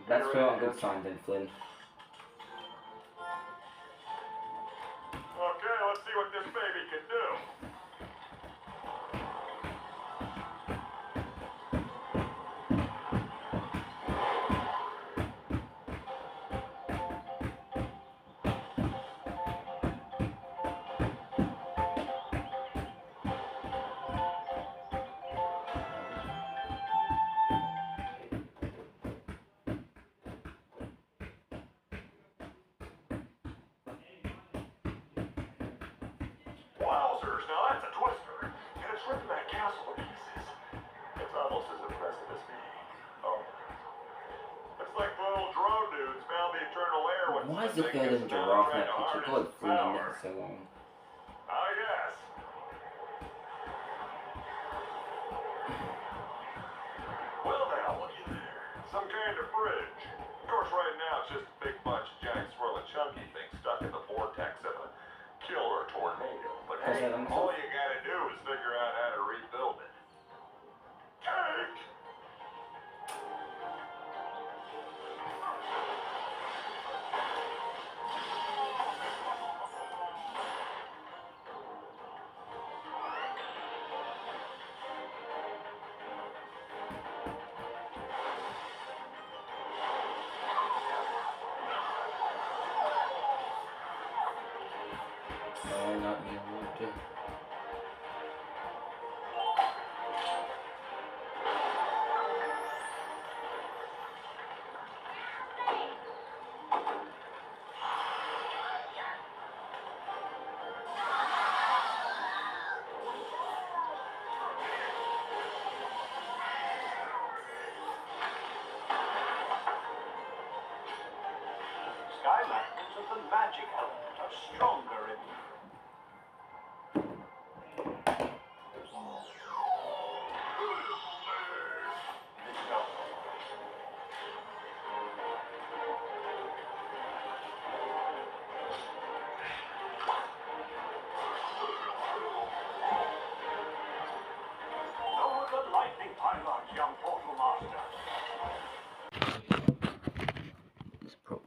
That's still a good sign then, Flynn. Okay, let's see what this baby can do. Wowzers, now that's a twister. And it's ripping that castle to pieces. It's almost as impressive as me. Oh. Looks like the little drone dudes found the eternal air with Why is the third giraffe in that picture? God, Flynn, that's so long. Ah, yes. Well now, looky there. Some kind of bridge. Of course, right now it's just a big bunch of giant swirling chunky things stuck in the vortex of a killer tornado. But hey, all you gotta do is figure out how to rebuild it. Cake! No, not me, I want to. Skylanders of the magic element are stronger in lower the lightning pylons, young portal master. It's pro.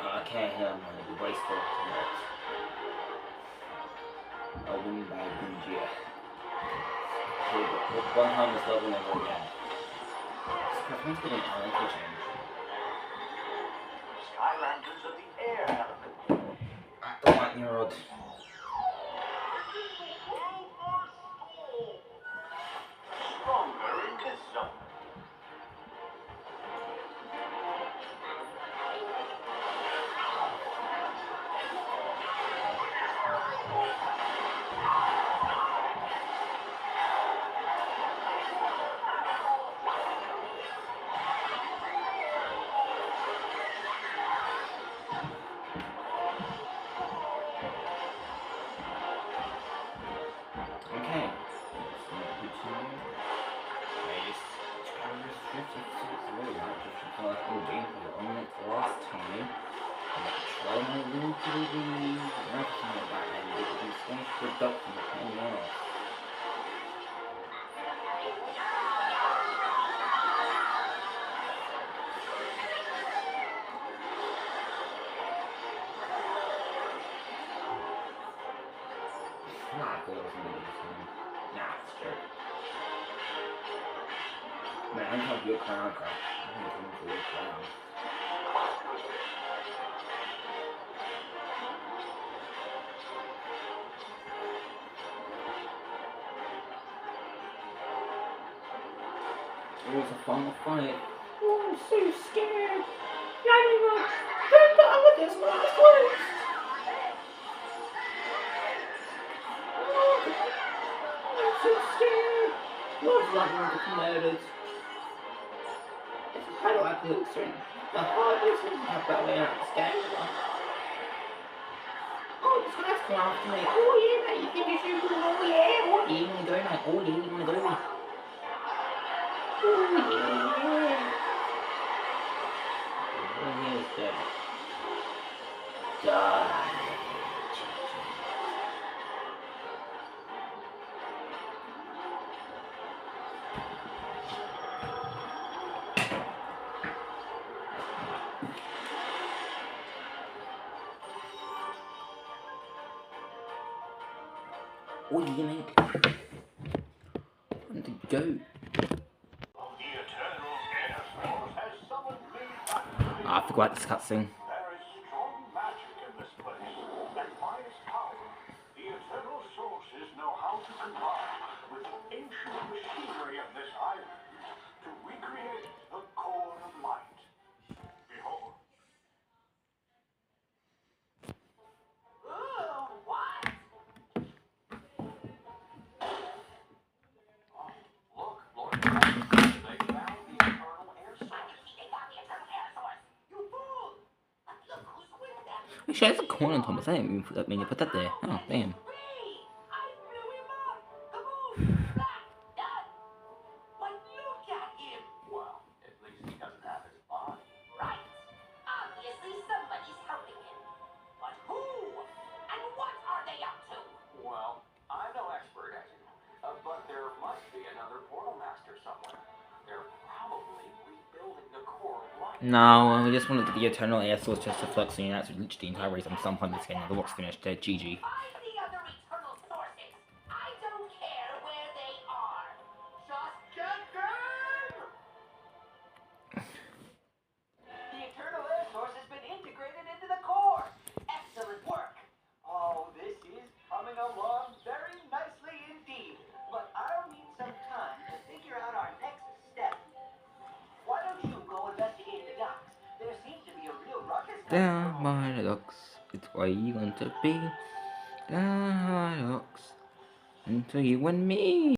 I can't hear my voice for tonight. I win by Gunjia. 100 level never again. Skylanders get an element change. Skylanders of the air element. The lightning rod. TV, everything like that, and it was so much production of anything else. Nah, it wasn't really the same. Nah, it's true. Man, I'm talking your crown, girl. I'm coming for your crown. It was a fun fight. Oh, I'm so scared. Ladybug, don't bother with this last one. Oh, I'm so scared. Love Ladybug gets murdered. It's a hard like the string. The hardest is my belly out of scale. Oh, this guy's come after me. Oh yeah, mate, you think you should go? Oh yeah, oh yeah, you wanna go, mate? Oh yeah, you wanna go? Oh yeah. Oh yeah, it's dead. Die. Oh yeah, mate. I'm to go. The Eternal Air Force has summoned me back to the I forgot this cutscene. There is strong magic in this place, and by its power, the Eternal Sources know how to combine with the ancient machinery of this island to recreate the core of light. Behold. What? Look, Lord, they found the Eternal Air Source. You fool! Look who's with them. Actually, that's a corn on Thomas. I didn't even mean to put that there. Oh, damn. I blew him up! Kaboom! That done! But look at him! Well, at least he doesn't have his body. Right. Obviously somebody's helping him. But who? And what are they up to? Well, I'm no expert, as you know. But there must be another portal master somewhere. They're probably rebuilding the core of light. No, we just wanted the Eternal Air Source just to flux, and that's literally the entire race. At some point, this game, the work's finished. GG. Find the other eternal sources. I don't care where they are. Just get them! The eternal air source has been integrated into the core. Excellent work. Oh, this is coming along very nicely indeed. But I'll need some time to figure out our next step. Why don't you go investigate the docks? There seems to be a real ruckus going Down on. by the docks, it's where you want to be. Down by the docks, into you and me.